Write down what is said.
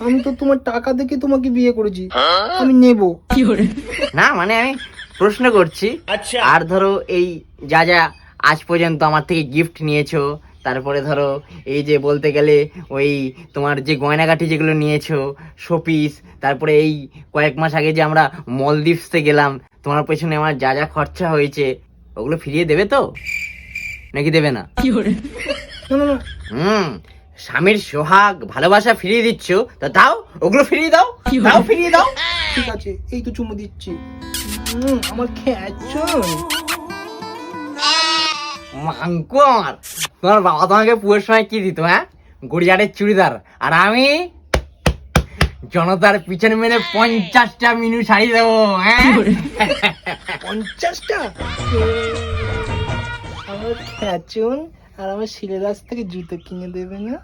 আমি তো তোমার টাকা দেখে তোমাকে বিয়ে করেছি, আমি নেব না মানে আমি প্রশ্ন করছি। আর ধরো এই যা যা আজ পর্যন্ত আমার থেকে গিফট নিয়েছো, তারপরে ধরো এই যে বলতে গেলে ওই তোমার যে গয়নাগাটি যেগুলো নিয়েছো, শোপিস, তারপরে এই কয়েক মাস আগে যে আমরা মলদ্বীপসে গেলাম, তোমার পেছনে আমার যা যা খরচা হয়েছে, ওগুলো ফিরিয়ে দেবে তো নাকি দেবে না? না না না, স্বামীর সোহাগ ভালোবাসা ফিরিয়ে দিচ্ছ, তা দাও, ওগুলো ফিরিয়ে দাও, দাও ফিরিয়ে দাও। ঠিক আছে, এই তো চুমু দিচ্ছি। আমার খেয়েছন। মাংকু আমার, তোমার বাবা তোমাকে পুয়ের সময় কি দিত? হ্যাঁ, গড়িয়ারের চুড়িদার, আর আমি জনতার পিছনে মেরে 50টা মিনু শাড়ি দেবো। হ্যাঁ 50টা? আমার খেয়েছন আর আমার শিলেদাস থেকে জুতো কিনে দেবে না?